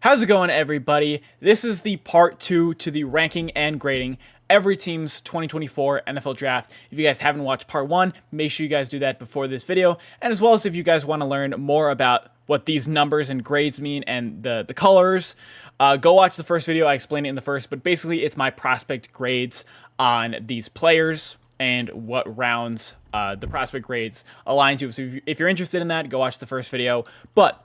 How's it going, everybody? This is the part 2 to the ranking and grading every team's 2024 NFL draft. If you guys haven't watched part 1, make sure you guys do that before this video. And as well as if you guys want to learn more about what these numbers and grades mean and the colors, go watch the first video. I explained it in the first, but basically it's my prospect grades on these players and what rounds the prospect grades align to. So if you're interested in that, go watch the first video. But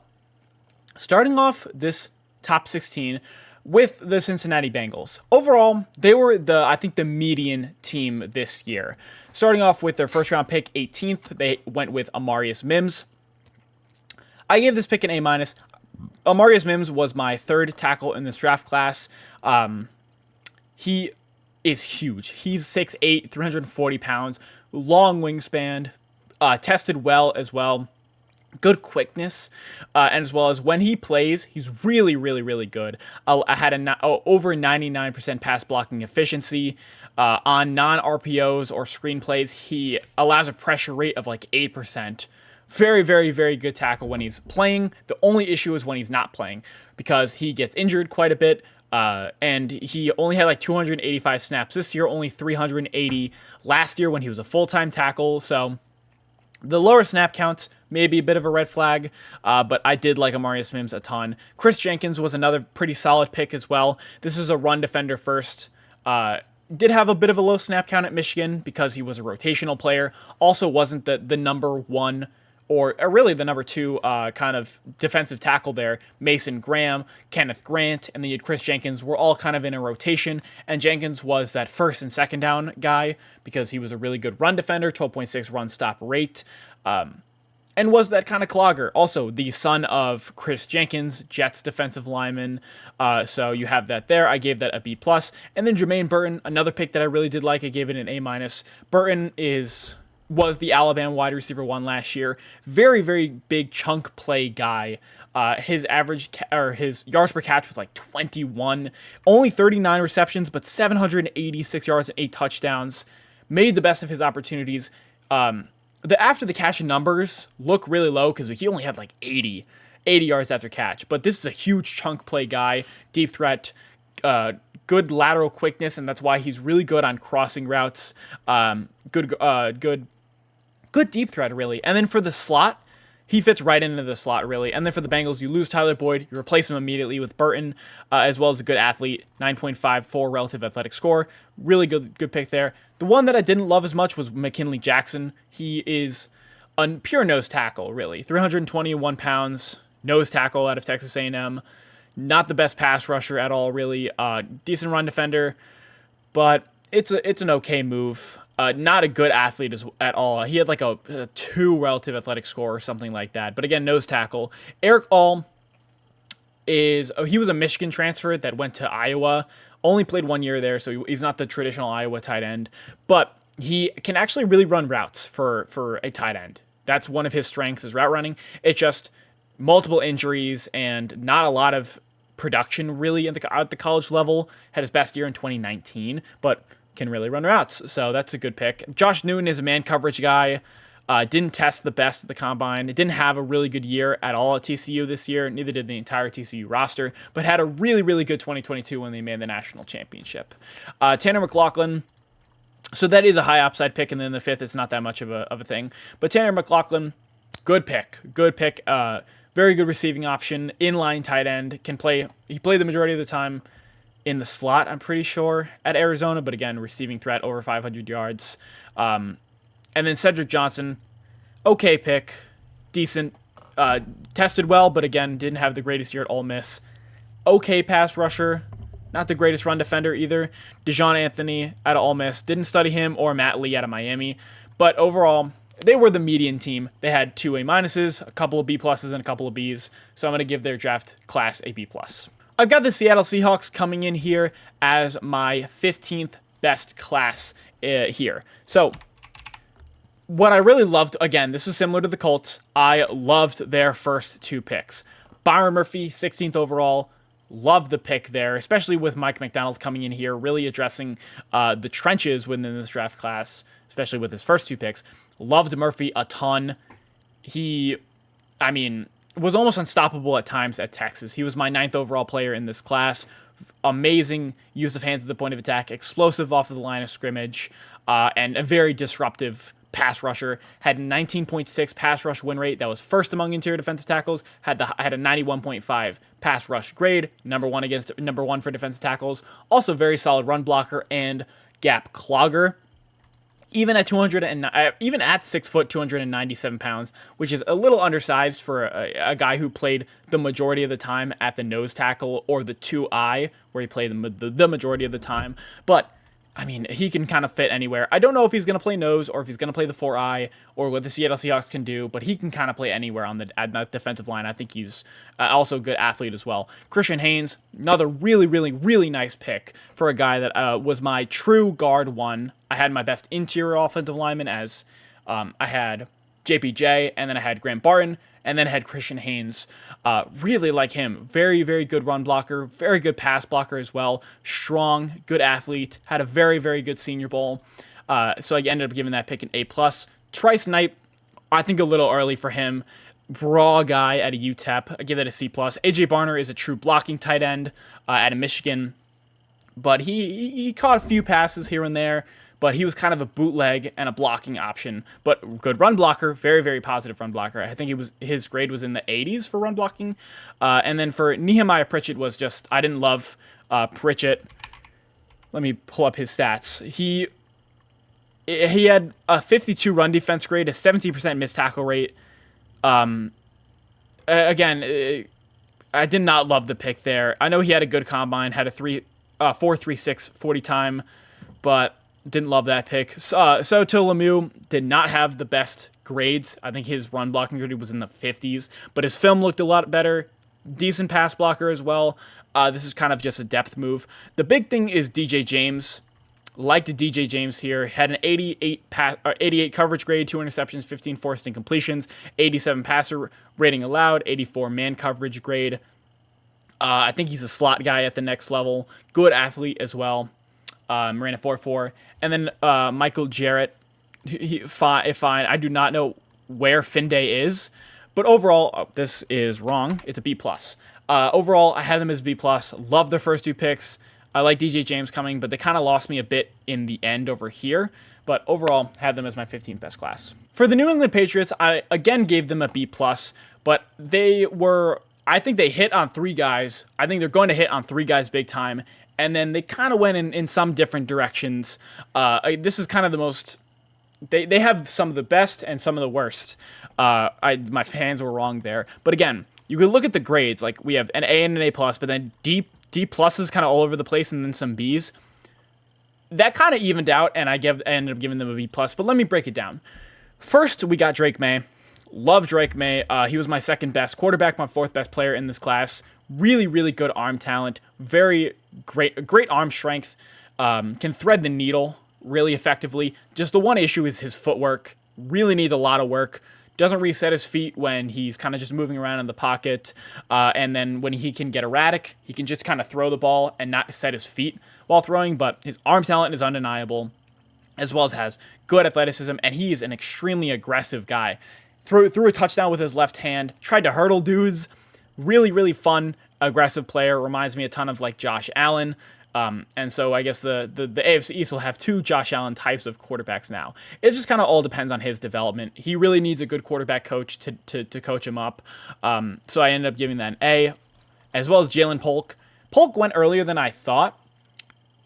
starting off this top 16 with the Cincinnati Bengals. Overall, they were the median team this year. Starting off with their first round pick, 18th, they went with Amarius Mims. I gave this pick an A-. Amarius Mims was my third tackle in this draft class. He is huge. He's 6'8", 340 pounds, long wingspan, tested well as well. Good quickness, and as well as when he plays, he's really, really, really good. I had over 99% pass blocking efficiency. On non-RPOs or screenplays, he allows a pressure rate of like 8%. Very, very, very good tackle when he's playing. The only issue is when he's not playing, because he gets injured quite a bit. And he only had like 285 snaps this year, only 380 last year when he was a full-time tackle. So the lower snap counts may be a bit of a red flag, but I did like Amarius Mims a ton. Chris Jenkins was another pretty solid pick as well. This is a run defender first. Did have a bit of a low snap count at Michigan because he was a rotational player. Also wasn't the number one or really the number two kind of defensive tackle there. Mason Graham, Kenneth Grant, and then you had Chris Jenkins were all kind of in a rotation, and Jenkins was that first and second down guy because he was a really good run defender, 12.6 run stop rate, and was that kind of clogger. Also, the son of Chris Jenkins, Jets defensive lineman, so you have that there. I gave that a B+. And then Jermaine Burton, another pick that I really did like. I gave it an A-. Burton was the Alabama wide receiver 1 last year. Very, very big chunk play guy. His average his yards per catch was like 21. Only 39 receptions, but 786 yards and 8 touchdowns. Made the best of his opportunities. The after the catch numbers look really low because he only had like 80 yards after catch. But this is a huge chunk play guy, deep threat, good lateral quickness, and that's why he's really good on crossing routes. Good deep threat, really. And then for the slot, he fits right into the slot, really. And then for the Bengals, you lose Tyler Boyd. You replace him immediately with Burton, as well as a good athlete, 9.54 relative athletic score. Really good pick there. The one that I didn't love as much was McKinley Jackson. He is a pure nose tackle, really. 321 pounds, nose tackle out of Texas A&M. Not the best pass rusher at all, really. Decent run defender, but it's an okay move. Not a good athlete at all. He had like a 2 relative athletic score or something like that. But again, nose tackle. Eric All he was a Michigan transfer that went to Iowa. Only played 1 year there, so he's not the traditional Iowa tight end. But he can actually really run routes for a tight end. That's one of his strengths, is route running. It's just multiple injuries and not a lot of production really at the college level. Had his best year in 2019, but can really run routes, so that's a good pick. Josh Newton is a man coverage guy. Didn't test the best at the combine. Didn't have a really good year at all at TCU this year. Neither did the entire TCU roster, but had a really, really good 2022 when they made the national championship. Tanner McLaughlin. So that is a high upside pick, and then the 5th, it's not that much of a thing. But Tanner McLaughlin, good pick. Very good receiving option. Inline tight end. He played the majority of the time in the slot, I'm pretty sure, at Arizona, but again, receiving threat, over 500 yards. And then Cedric Johnson, okay pick, decent, tested well, but again, didn't have the greatest year at Ole Miss. Okay pass rusher, not the greatest run defender either. Dejon Anthony out of Ole Miss, didn't study him, or Matt Lee out of Miami, but overall, they were the median team. They had 2 A-, a couple of B+, and a couple of Bs, so I'm going to give their draft class a B+. I've got the Seattle Seahawks coming in here as my 15th best class here. So what I really loved, again, this was similar to the Colts. I loved their first 2 picks. Byron Murphy, 16th overall. Loved the pick there, especially with Mike McDonald coming in here, really addressing the trenches within this draft class, especially with his first 2 picks. Loved Murphy a ton. was almost unstoppable at times at Texas. He was my 9th overall player in this class. Amazing use of hands at the point of attack, explosive off of the line of scrimmage, and a very disruptive pass rusher. Had 19.6 pass rush win rate. That was first among interior defensive tackles. Had a 91.5 pass rush grade. Number one for defensive tackles. Also very solid run blocker and gap clogger. Even at 6 foot, 297 pounds, which is a little undersized for a guy who played the majority of the time at the nose tackle or the 2I, where he played the majority of the time. But I mean, he can kind of fit anywhere. I don't know if he's going to play nose or if he's going to play the 4I or what the Seattle Seahawks can do, but he can kind of play anywhere on the defensive line. I think he's also a good athlete as well. Christian Haynes, another really, really, really nice pick for a guy that was my true guard one. I had my best interior offensive lineman as I had JPJ, and then I had Grant Barton, and then I had Christian Haynes. Really like him. Very, very good run blocker, very good pass blocker as well. Strong, good athlete. Had a very, very good Senior Bowl. So I ended up giving that pick an A+. Trice Knight, I think a little early for him. Raw guy at a UTEP. I give that a C+. AJ Barner is a true blocking tight end at a Michigan. But he caught a few passes here and there. But he was kind of a bootleg and a blocking option. But good run blocker, very, very positive run blocker. I think his grade was in the 80s for run blocking. And then for Nehemiah Pritchett was just, I didn't love Pritchett. Let me pull up his stats. He had a 52 run defense grade, a 17% missed tackle rate. Again, I did not love the pick there. I know he had a good combine, had a 4.36 40 time, but didn't love that pick. Soto Lemieux did not have the best grades. I think his run blocking grade was in the 50s, but his film looked a lot better. Decent pass blocker as well. This is kind of just a depth move. The big thing is DJ James. Like the DJ James here, had an 88 coverage grade, 2 interceptions, 15 forced incompletions, 87 passer rating allowed, 84 man coverage grade. I think he's a slot guy at the next level. Good athlete as well. Ran a 4.4. And then Michael Jarrett, fine. I do not know where Finday is, but overall, this is wrong. It's a B+. Overall, I had them as B+. Love their first 2 picks. I like DJ James coming, but they kind of lost me a bit in the end over here. But overall, had them as my 15th best class. For the New England Patriots, I again gave them a B+, but I think they hit on 3 guys. I think they're going to hit on 3 guys big time. And then they kind of went in some different directions. This is kind of the most... They have some of the best and some of the worst. My fans were wrong there. But again, you can look at the grades. Like, we have an A and an A+, but then D pluses kind of all over the place, and then some Bs. That kind of evened out, and I ended up giving them a B+. But let me break it down. First, we got Drake May. Love Drake May. He was my 2nd best quarterback, my 4th best player in this class. Really, really good arm talent. Very great arm strength. Can thread the needle really effectively. Just the one issue is his footwork. Really needs a lot of work. Doesn't reset his feet when he's kind of just moving around in the pocket. And then when he can get erratic, he can just kind of throw the ball and not set his feet while throwing. But his arm talent is undeniable, as well as has good athleticism. And he is an extremely aggressive guy. Threw a touchdown with his left hand. Tried to hurdle dudes. Really, really fun, aggressive player. Reminds me a ton of like Josh Allen. And so I guess the AFC East will have 2 Josh Allen types of quarterbacks now. It just kind of all depends on his development. He really needs a good quarterback coach to coach him up. So I ended up giving that an A, as well as Jalen Polk. Polk went earlier than I thought.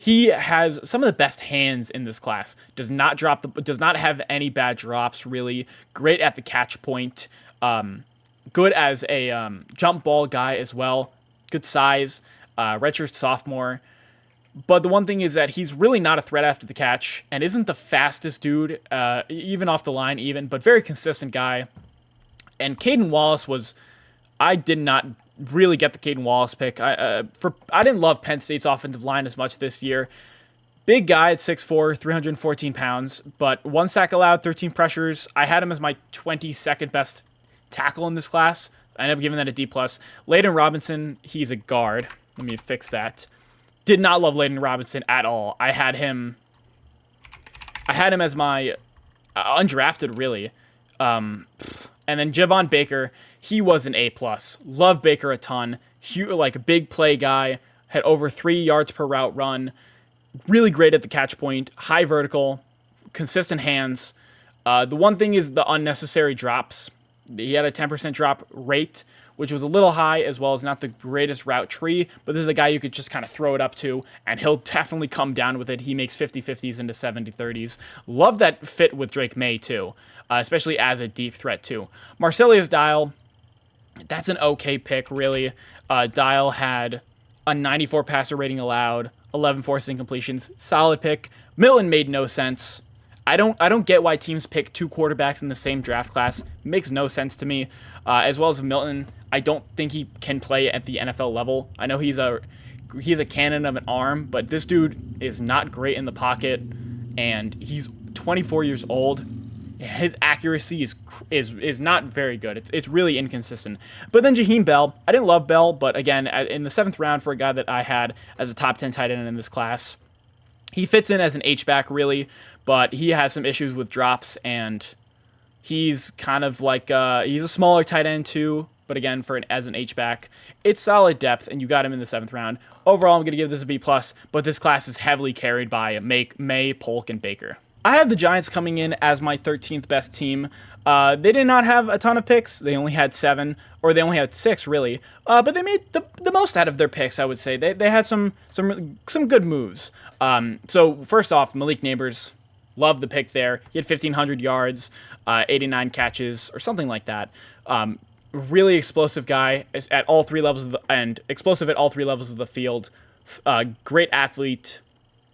He has some of the best hands in this class. Does not have any bad drops, really. Great at the catch point. Good as a jump ball guy as well. Good size. Redshirt sophomore. But the one thing is that he's really not a threat after the catch and isn't the fastest dude, even off the line but very consistent guy. And Caden Wallace I did not really get the Caden Wallace pick. I didn't love Penn State's offensive line as much this year. Big guy at 6'4", 314 pounds, but 1 sack allowed, 13 pressures. I had him as my 22nd best tackle in this class. I ended up giving that a D+. Layden Robinson, he's a guard. Let me fix that. Did not love Layden Robinson at all. I had him as my undrafted, really. And then Javon Baker, he was an A+. Love Baker a ton. Like a big play guy. Had over 3 yards per route run. Really great at the catch point. High vertical. Consistent hands. The one thing is the unnecessary drops. He had a 10% drop rate, which was a little high, as well as not the greatest route tree, but this is a guy you could just kind of throw it up to, and he'll definitely come down with it. He makes 50-50s into 70-30s. Love that fit with Drake May, too, especially as a deep threat, too. Marcelius Dial, that's an okay pick, really. Dial had a 94 passer rating allowed, 11 forced incompletions. Solid pick. Milton made no sense. I don't get why teams pick 2 quarterbacks in the same draft class. It makes no sense to me. As well as Milton, I don't think he can play at the NFL level. I know he's a cannon of an arm, but this dude is not great in the pocket, and he's 24 years old. His accuracy is not very good. It's really inconsistent. But then Jaheim Bell, I didn't love Bell, but again, in the 7th round for a guy that I had as a top 10 tight end in this class, he fits in as an H-back, really, but he has some issues with drops, and he's kind of like, he's a smaller tight end too, but again, as an H-back, it's solid depth, and you got him in the 7th round. Overall, I'm going to give this a B+, but this class is heavily carried by May, Polk, and Baker. I have the Giants coming in as my 13th best team. They did not have a ton of picks. They only had 7, or they only had 6, really. But they made the most out of their picks, I would say. They had some good moves. So first off, Malik Neighbors, love the pick there. He had 1,500 yards, 89 catches, or something like that. Really explosive guy at all 3 levels of explosive at all 3 levels of the field. Great athlete,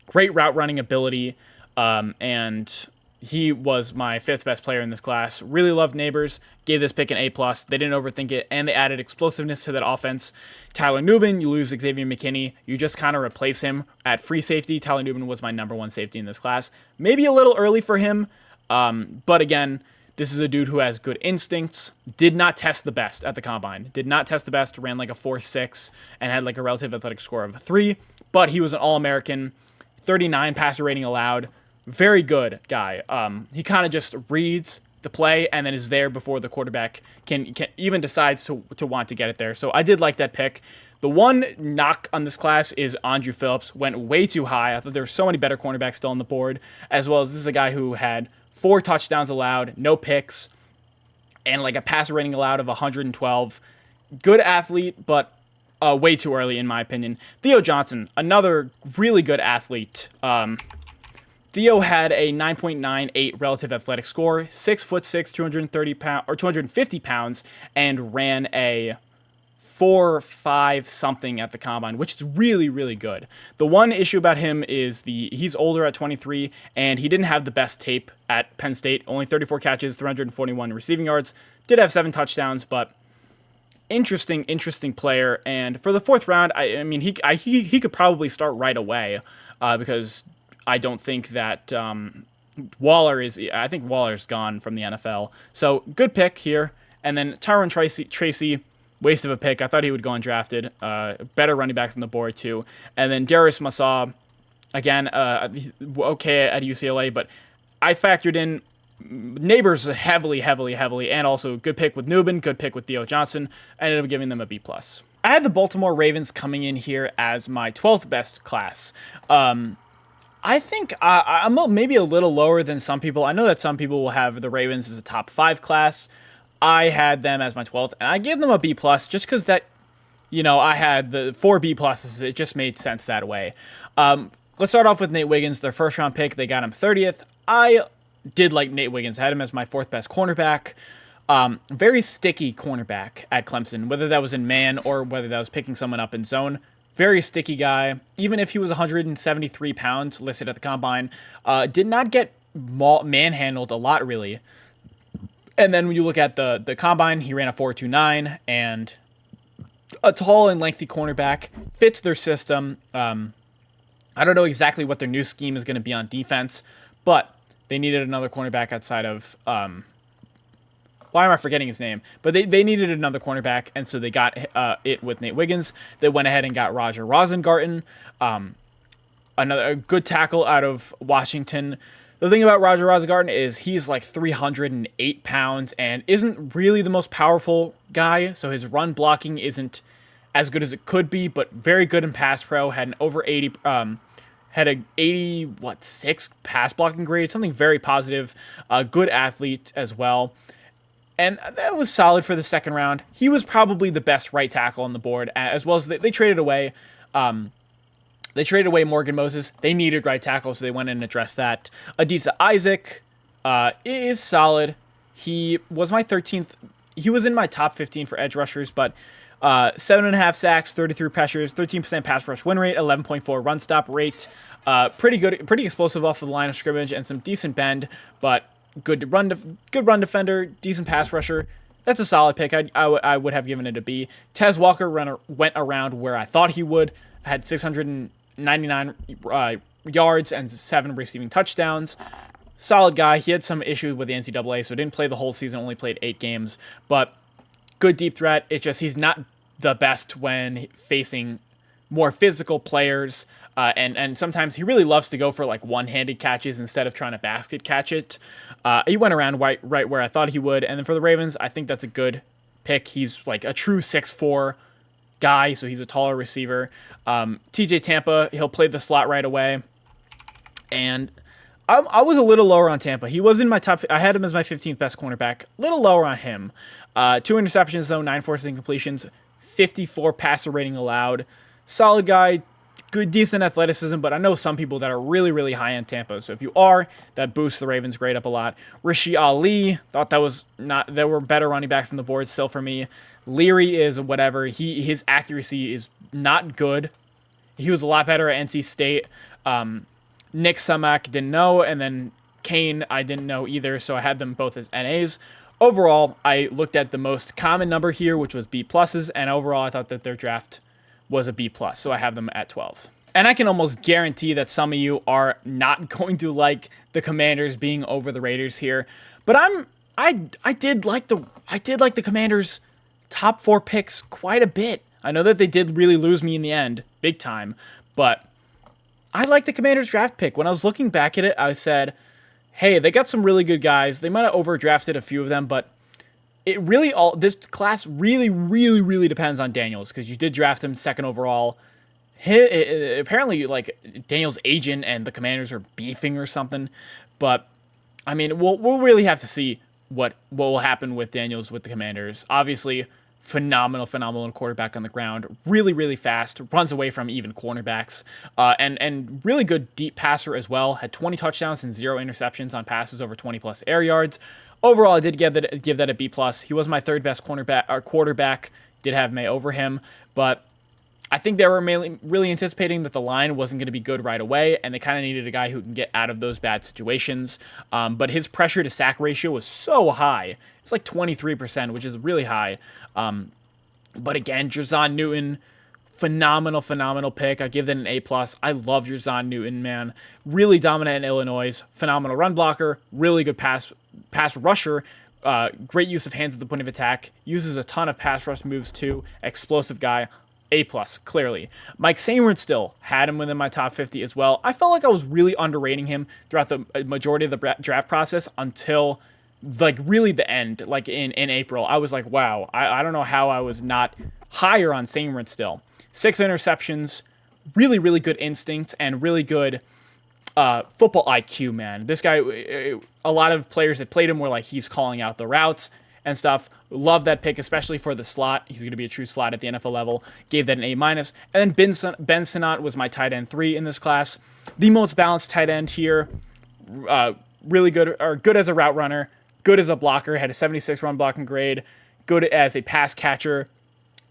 great route running ability, and he was my 5th best player in this class. Really loved Neighbors. Gave this pick an A+. They didn't overthink it, and they added explosiveness to that offense. Tyler Nubin, you lose Xavier McKinney. You just kind of replace him at free safety. Tyler Nubin was my number 1 safety in this class. Maybe a little early for him, but again, this is a dude who has good instincts. Did not test the best at the combine. Did not test the best. Ran like a 4.6 and had like a relative athletic score of a 3, but he was an All-American. 39 passer rating allowed. Very good guy. He kind of just reads the play and then is there before the quarterback can even decides to want to get it there. So I did like that pick. The one knock on this class is Andrew Phillips. Went way too high. I thought there were so many better cornerbacks still on the board, as well as this is a guy who had 4 touchdowns allowed, no picks, and like a passer rating allowed of 112. Good athlete, but way too early in my opinion. Theo Johnson, another really good athlete. Theo had a 9.98 relative athletic score, 6'6", 230 pounds or 250 pounds, and ran a 4.5 something at the combine, which is really, really good. The one issue about him is he's older at 23, and he didn't have the best tape at Penn State. Only 34 catches, 341 receiving yards. Did have 7 touchdowns, but interesting player. And for the 4th round, I mean, he could probably start right away because I don't think that I think Waller's gone from the NFL. So good pick here. And then Tyron Tracy, waste of a pick. I thought he would go undrafted. Better running backs on the board too. And then Darius Massah, again, okay at UCLA, but I factored in Neighbors heavily, and also good pick with Nubin, good pick with Theo Johnson. I ended up giving them a B+. I had the Baltimore Ravens coming in here as my 12th best class. I think I'm maybe a little lower than some people. I know that some people will have the Ravens as a top 5 class. I had them as my 12th, and I gave them a B+, just because that, I had the 4 B+. It just made sense that way. Let's start off with Nate Wiggins, their 1st round pick. They got him 30th. I did like Nate Wiggins. I had him as my 4th best cornerback. Very sticky cornerback at Clemson, whether that was in man or whether that was picking someone up in zone. Very sticky guy. Even if he was 173 pounds listed at the combine, did not get manhandled a lot, really. And then when you look at the combine, he ran a 4.29, and a tall and lengthy cornerback fits their system. I don't know exactly what their new scheme is going to be on defense, but they needed another cornerback outside of why am I forgetting his name? But they needed another cornerback, and so they got it with Nate Wiggins. They went ahead and got Roger Rosengarten, another good tackle out of Washington. The thing about Roger Rosengarten is he's like 308 pounds and isn't really the most powerful guy, so his run blocking isn't as good as it could be, but very good in pass pro. Had an over 80, had a 6 pass blocking grade, something very positive. A good athlete as well, and that was solid for the second round. He was probably the best right tackle on the board, as well as they traded away. They traded away Morgan Moses. They needed right tackle, so they went in and addressed that. Adisa Isaac is solid. He was my 13th. He was in my top 15 for edge rushers, but 7.5 sacks, 33 pressures, 13% pass rush win rate, 11.4 run stop rate. Pretty good, pretty explosive off the line of scrimmage, and some decent bend, but good run defender, decent pass rusher. That's a solid pick. I would have given it a B. Tez Walker went around where I thought he would. Had 699 yards and 7 receiving touchdowns. Solid guy. He had some issues with the NCAA, so didn't play the whole season, only played 8 games. But good deep threat. It's just he's not the best when facing more physical players. And sometimes he really loves to go for like one-handed catches instead of trying to basket catch it. He went around right where I thought he would. And then for the Ravens, I think that's a good pick. He's like a true 6'4" guy, so he's a taller receiver. TJ Tampa, he'll play the slot right away. And I was a little lower on Tampa. He was in my top. I had him as my 15th best cornerback. A little lower on him. 2 interceptions though, 9 forced incompletions, 54 passer rating allowed. Solid guy, good, decent athleticism, but I know some people that are really, really high on Tampa. So if you are, that boosts the Ravens' grade up a lot. Rishi Ali, thought that was not. There were better running backs on the board still for me. Leary is whatever. His accuracy is not good. He was a lot better at NC State. Nick Sumac didn't know, and then Kane I didn't know either, so I had them both as NAs. Overall, I looked at the most common number here, which was B pluses, and overall I thought that their draft was a B plus, so I have them at 12. And I can almost guarantee that some of you are not going to like the Commanders being over the Raiders here, but I did like the Commanders' top 4 picks quite a bit. I know that they did really lose me in the end, big time, but I like the Commanders' draft pick. When I was looking back at it, I said, hey, they got some really good guys. They might have overdrafted a few of them, but this class really depends on Daniels, because you did draft him 2nd overall. Apparently, like, Daniels' agent and the Commanders are beefing or something, but I mean, we'll really have to see what will happen with Daniels with the Commanders. Obviously, phenomenal quarterback on the ground, really fast, runs away from even cornerbacks, and really good deep passer as well. Had 20 touchdowns and 0 interceptions on passes over 20 plus air yards. Overall, I did give that a B plus. He was my 3rd best quarterback. Did have May over him, but I think they were really anticipating that the line wasn't going to be good right away, and they kind of needed a guy who can get out of those bad situations. But his pressure to sack ratio was so high. It's like 23%, which is really high. But again, Jerzon Newton, phenomenal pick. I give that an A+. I love Jerzon Newton, man. Really dominant in Illinois. Phenomenal run blocker. Really good pass rusher. Great use of hands at the point of attack. Uses a ton of pass rush moves too. Explosive guy. A+, clearly. Mike Sainristil still had him within my top 50 as well. I felt like I was really underrating him throughout the majority of the draft process until like really the end, like in April. I was like, wow, I don't know how I was not higher on Sainristil still. 6 interceptions, really good instinct, and really good football IQ, man. This guy, a lot of players that played him were like, he's calling out the routes and stuff. Love that pick, especially for the slot. He's going to be a true slot at the NFL level. Gave that an A-. And then Ben Sinnott was my tight end 3 in this class. The most balanced tight end here. Really good, or good as a route runner. Good as a blocker. Had a 76 run blocking grade. Good as a pass catcher.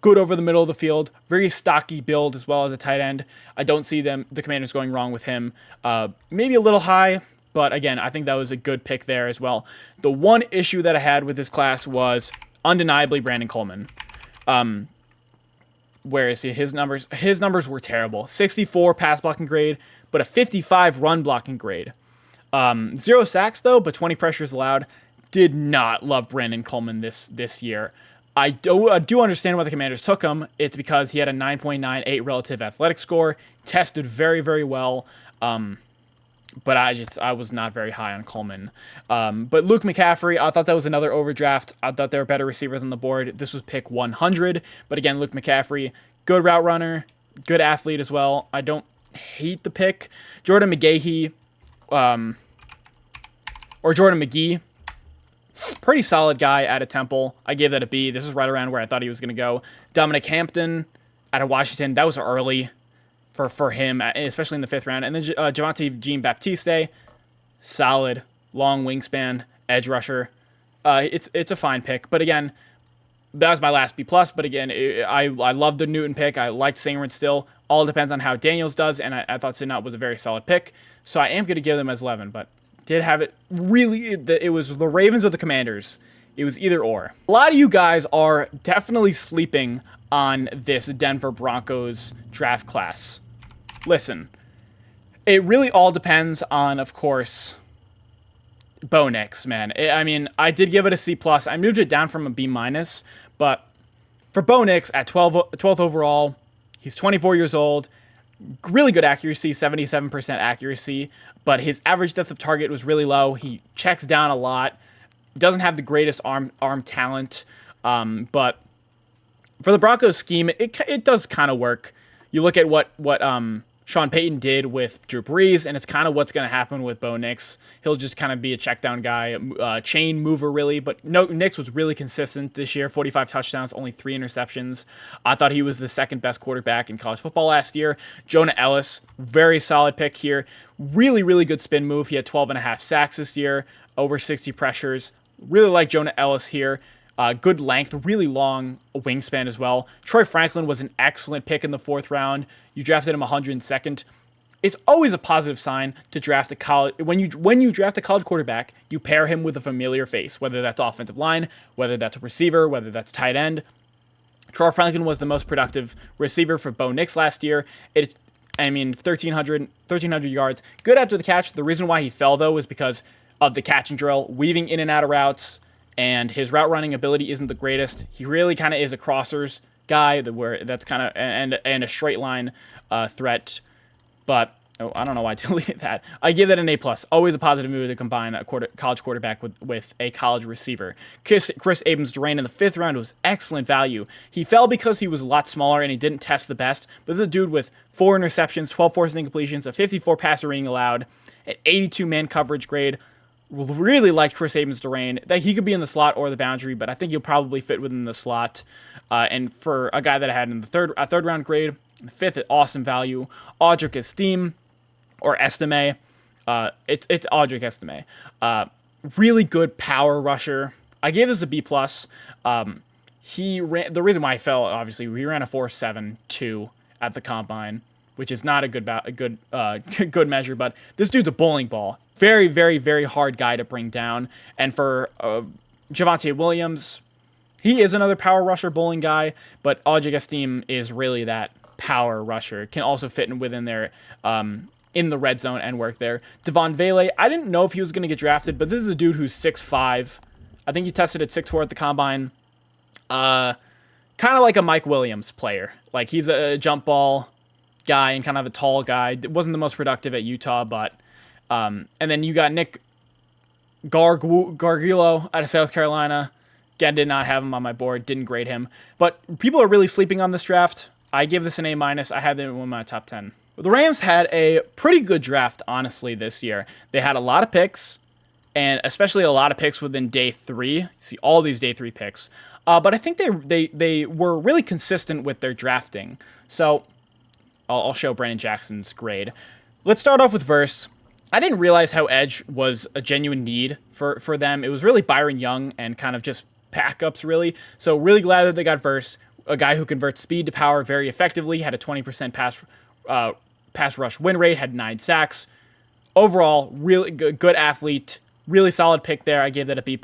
Good over the middle of the field. Very stocky build as well as a tight end. I don't see the Commanders going wrong with him. Maybe a little high, but again, I think that was a good pick there as well. The one issue that I had with this class was undeniably Brandon Coleman. Where is he? His numbers were terrible. 64 pass blocking grade, but a 55 run blocking grade. 0 sacks though, but 20 pressures allowed. Did not love Brandon Coleman this year. I do understand why the Commanders took him. It's because he had a 9.98 relative athletic score, tested very well. but I was not very high on Coleman. But Luke McCaffrey, I thought that was another overdraft. I thought there were better receivers on the board. This was pick 100, but again, Luke McCaffrey, good route runner, good athlete as well. I don't hate the pick. Jordan McGahee, or Jordan McGee, pretty solid guy out of Temple. I gave that a B. This is right around where I thought he was going to go. Dominic Hampton out of Washington, that was early for him, especially in the 5th round. And then Javonte Jean-Baptiste, solid, long wingspan, edge rusher. It's a fine pick. But again, that was my last B+. But again, I love the Newton pick. I liked Singleton still. All depends on how Daniels does, and I thought Sidnott was a very solid pick. So I am going to give them as 11, but did have it really, it was the Ravens or the Commanders. It was either or. A lot of you guys are definitely sleeping on this Denver Broncos draft class. Listen, it really all depends on, of course, Bo Nix, man. I mean, I did give it a C+. I moved it down from a B-, but for Bo Nix at 12th overall, he's 24 years old, really good accuracy, 77% accuracy, but his average depth of target was really low. He checks down a lot, doesn't have the greatest arm talent, but for the Broncos scheme, it does kind of work. You look at what Sean Payton did with Drew Brees, and it's kind of what's going to happen with Bo Nix. He'll just kind of be a check down guy, chain mover really, but no, Nix was really consistent this year, 45 touchdowns, only 3 interceptions. I thought he was the second best quarterback in college football last year. Jonah Ellis, very solid pick here. Really, really good spin move. He had 12.5 sacks this year, over 60 pressures. Really like Jonah Ellis here. Good length, really long wingspan as well. Troy Franklin was an excellent pick in the 4th round. You drafted him 102nd. It's always a positive sign to draft a college. When you draft a college quarterback, you pair him with a familiar face, whether that's offensive line, whether that's a receiver, whether that's tight end. Troy Franklin was the most productive receiver for Bo Nix last year. 1,300 yards. Good after the catch. The reason why he fell, though, was because of the catch and drill, weaving in and out of routes, and his route running ability isn't the greatest. He really kind of is a crossers guy, that's kind of and a straight line threat. But I don't know why I deleted that. I give that an A+. Always a positive move to combine a college quarterback with a college receiver. Chris Abrams-Durain in the 5th round was excellent value. He fell because he was a lot smaller and he didn't test the best. But the dude with 4 interceptions, 12 forced incompletions, a 54 passer rating allowed, an 82 man coverage grade. Really like Chris Abrams-Durain. That he could be in the slot or the boundary, but I think he'll probably fit within the slot. And for a guy that I had in the third round grade, 5th, awesome value. Audric Estime, or Estime. It's Audric Estime. Really good power rusher. I gave this a B+. He ran, the reason why I fell, obviously, he ran a 4.72 at the combine, which is not a good measure, but this dude's a bowling ball. Very, very, very hard guy to bring down. And for Javonte Williams, he is another power rusher bowling guy, but Audric Estime is really that power rusher. Can also fit within there in the red zone and work there. Devon Vele, I didn't know if he was going to get drafted, but this is a dude who's 6'5". I think he tested at 6'4" at the combine. Kind of like a Mike Williams player. Like, he's a jump ball guy and kind of a tall guy. Wasn't the most productive at Utah, but and then you got Nick Gargiulo out of South Carolina. Again, did not have him on my board. Didn't grade him. But people are really sleeping on this draft. I give this an A-. I had them in my top 10. The Rams had a pretty good draft, honestly, this year. They had a lot of picks, and especially a lot of picks within day 3. You see all these day 3 picks. But I think they were really consistent with their drafting. So I'll show Brandon Jackson's grade. Let's start off with Verse. I didn't realize how edge was a genuine need for them. It was really Byron Young and kind of just backups, really. So really glad that they got Verse, a guy who converts speed to power very effectively, had a 20% pass rush win rate, had 9 sacks. Overall, really good athlete, really solid pick there. I gave that a B+.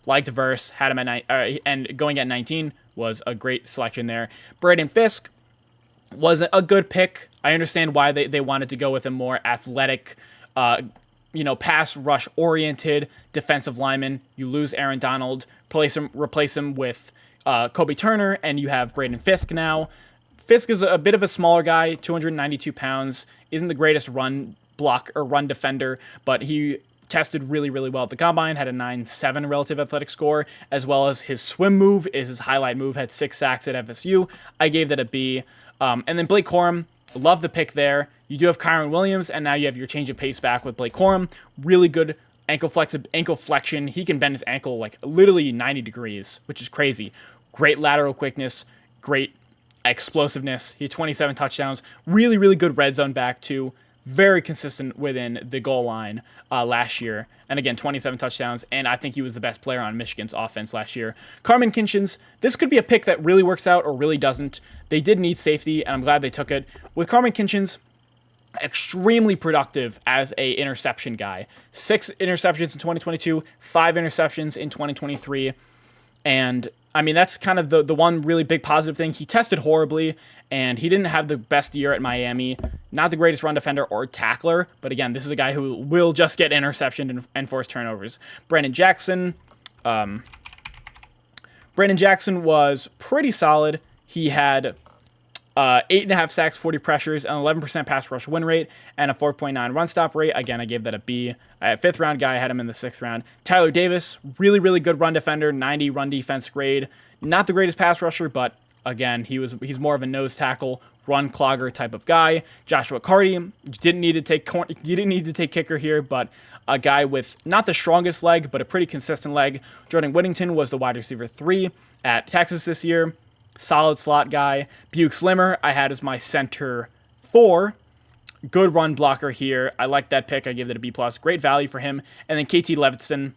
Liked Verse, had him at 9, and going at 19 was a great selection there. Braden Fisk was a good pick. I understand why they wanted to go with a more athletic, pass rush oriented defensive lineman. You lose Aaron Donald, replace him with Kobe Turner, and you have Braden Fisk now. Fisk is a bit of a smaller guy, 292 pounds, isn't the greatest run block or run defender, but he tested really, really well at the combine, had a 9.7 relative athletic score, as well as his swim move is his highlight move, had 6 sacks at FSU. I gave that a B. And then Blake Corum, love the pick there. You do have Kyron Williams, and now you have your change of pace back with Blake Corum. Really good ankle flexion. He can bend his ankle like literally 90 degrees, which is crazy. Great lateral quickness, great explosiveness. He had 27 touchdowns. Really, really good red zone back too. Very consistent within the goal line last year. And again, 27 touchdowns. And I think he was the best player on Michigan's offense last year. Carmen Kinchins, this could be a pick that really works out or really doesn't. They did need safety, and I'm glad they took it. With Carmen Kinchins, extremely productive as a interception guy. 6 interceptions in 2022, 5 interceptions in 2023. And I mean, that's kind of the one really big positive thing. He tested horribly, and he didn't have the best year at Miami. Not the greatest run defender or tackler, but again, this is a guy who will just get interception and force turnovers. Brandon Jackson was pretty solid. He had 8.5 sacks, 40 pressures, an 11% pass rush win rate, and a 4.9 run stop rate. Again, I gave that a B. A 5th round guy, I had him in the 6th round. Tyler Davis, really, really good run defender, 90 run defense grade. Not the greatest pass rusher, but again, he's more of a nose tackle, run clogger type of guy. Joshua Carty, you didn't need to take kicker here, but a guy with not the strongest leg, but a pretty consistent leg. Jordan Whittington was the wide receiver 3 at Texas this year. Solid slot guy. Buke Slimmer, I had as my center 4. Good run blocker here. I like that pick. I give it a B+. Great value for him. And then KT Levinson,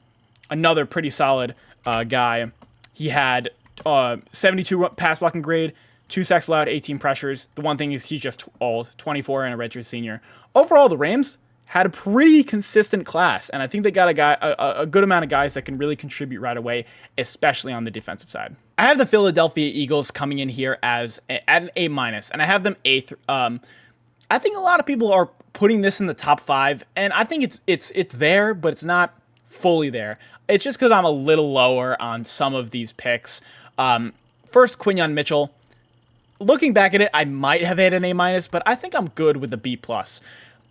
another pretty solid guy. He had 72 pass blocking grade, 2 sacks allowed, 18 pressures. The one thing is he's just old, 24 and a redshirt senior. Overall, the Rams had a pretty consistent class, and I think they got a good amount of guys that can really contribute right away, especially on the defensive side. I have the Philadelphia Eagles coming in here at an A-, and I have them 8th. I think a lot of people are putting this in the top 5, and I think it's there, but it's not fully there. It's just because I'm a little lower on some of these picks. First, Quinyon Mitchell. Looking back at it, I might have had an A-, but I think I'm good with a B+.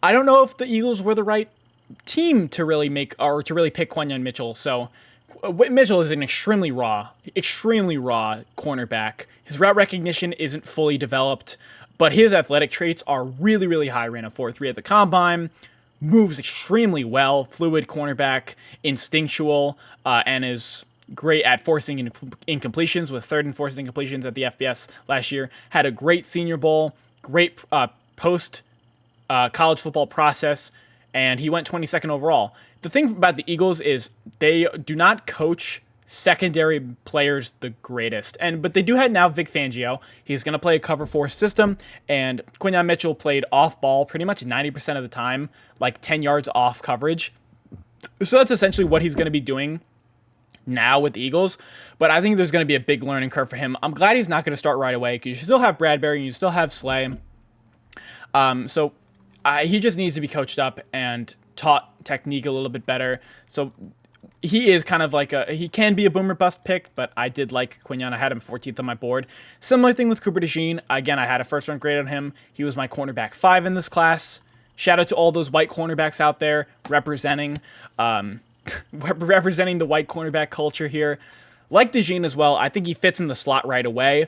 I don't know if the Eagles were the right team to really pick Quinyon Mitchell. So Mitchell is an extremely raw cornerback. His route recognition isn't fully developed, but his athletic traits are really, really high. Ran a 4.3 at the combine, moves extremely well, fluid cornerback, instinctual, and is great at forcing incompletions, was 3rd in forcing incompletions at the FBS last year. Had a great Senior Bowl, great post college football process, and he went 22nd overall. The thing about the Eagles is they do not coach secondary players the greatest, but they do have now Vic Fangio. He's going to play a cover 4 system, and Quinyon Mitchell played off ball pretty much 90% of the time, like 10 yards off coverage. So that's essentially what he's going to be doing now with the Eagles, but I think there's going to be a big learning curve for him. I'm glad he's not going to start right away, because you still have Bradbury and you still have Slay. He just needs to be coached up and taught technique a little bit better. So he is kind of like he can be a boomer bust pick, but I did like Quinyon. I had him 14th on my board. Similar thing with Cooper DeJean. Again, I had a 1st round grade on him. He was my cornerback 5 in this class. Shout out to all those white cornerbacks out there representing the white cornerback culture here. Like DeJean as well, I think he fits in the slot right away.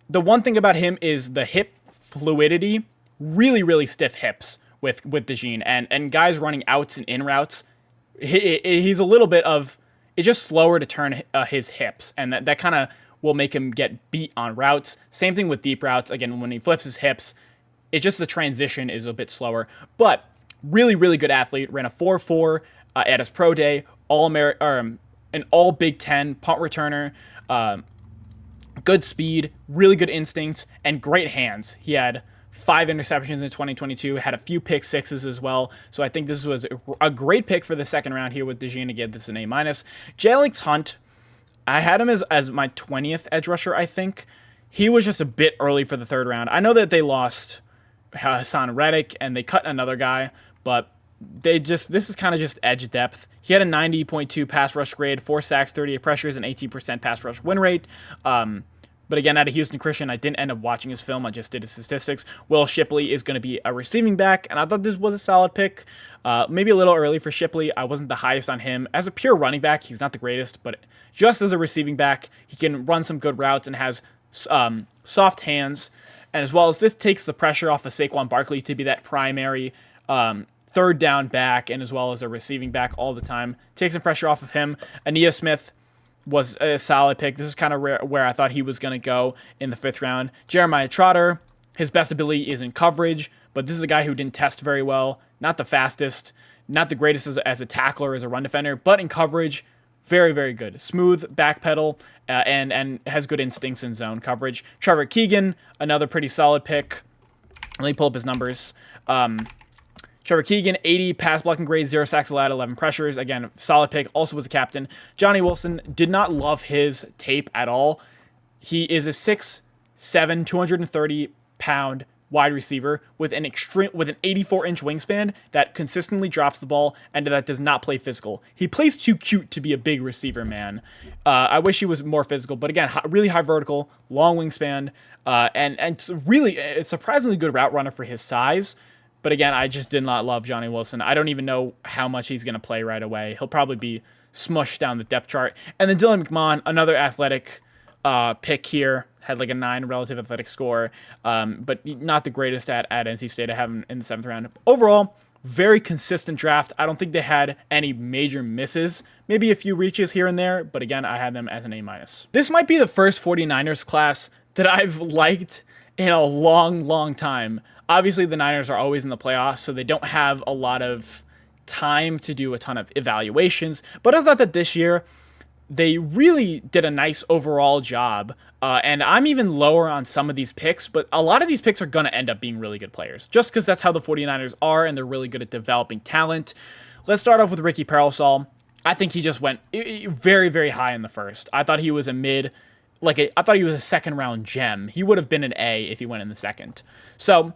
The one thing about him is the hip fluidity. Really, really stiff hips with DeJean, and guys running outs and in routes. He's a little bit of, it's just slower to turn his hips, and that kind of will make him get beat on routes. Same thing with deep routes. Again, when he flips his hips, it's just the transition is a bit slower, but really, really good athlete. Ran a 4.4 at his pro day, an all Big Ten punt returner, good speed, really good instincts, and great hands. He had 5 interceptions in 2022, had a few pick 6s as well. So I think this was a great pick for the 2nd round here with DeJean to give this an A-. Jalix Hunt, I had him as my 20th edge rusher, I think. He was just a bit early for the 3rd round. I know that they lost Hassan Reddick and they cut another guy, but this is kind of just edge depth. He had a 90.2 pass rush grade, 4 sacks, 38 pressures, and 18% pass rush win rate. But again, out of Houston Christian, I didn't end up watching his film. I just did his statistics. Will Shipley is going to be a receiving back, and I thought this was a solid pick. Maybe a little early for Shipley. I wasn't the highest on him. As a pure running back, he's not the greatest, but just as a receiving back, he can run some good routes and has soft hands. And as well as this takes the pressure off of Saquon Barkley to be that primary third down back, and as well as a receiving back all the time. Takes some pressure off of him. Ania Smith was a solid pick. This is kind of where I thought he was going to go in the 5th round. Jeremiah Trotter, his best ability is in coverage, but this is a guy who didn't test very well. Not the fastest, not the greatest as a tackler, as a run defender, but in coverage, very, very good. Smooth back pedal and has good instincts in zone coverage. Trevor Keegan, another pretty solid pick. Let me pull up his numbers. Trevor Keegan, 80 pass blocking grade, 0 sacks allowed, 11 pressures. Again, solid pick. Also was a captain. Johnny Wilson, did not love his tape at all. He is a 6'7", 230-pound wide receiver with an 84-inch wingspan that consistently drops the ball and that does not play physical. He plays too cute to be a big receiver, man. I wish he was more physical, but again, really high vertical, long wingspan, and really a surprisingly good route runner for his size. But again, I just did not love Johnny Wilson. I don't even know how much he's going to play right away. He'll probably be smushed down the depth chart. And then Dylan McMahon, another athletic pick here, had like a 9 relative athletic score, but not the greatest at NC State. I have him in the 7th round. Overall, very consistent draft. I don't think they had any major misses. Maybe a few reaches here and there, but again, I had them as an A-. This might be the first 49ers class that I've liked in a long, long time. Obviously, the Niners are always in the playoffs, so they don't have a lot of time to do a ton of evaluations. But I thought that this year, they really did a nice overall job. And I'm even lower on some of these picks, but a lot of these picks are going to end up being really good players, just because that's how the 49ers are, and they're really good at developing talent. Let's start off with Ricky Parasol. I think he just went very, very high in the first. I thought he was I thought he was a 2nd-round gem. He would have been an A if he went in the 2nd. So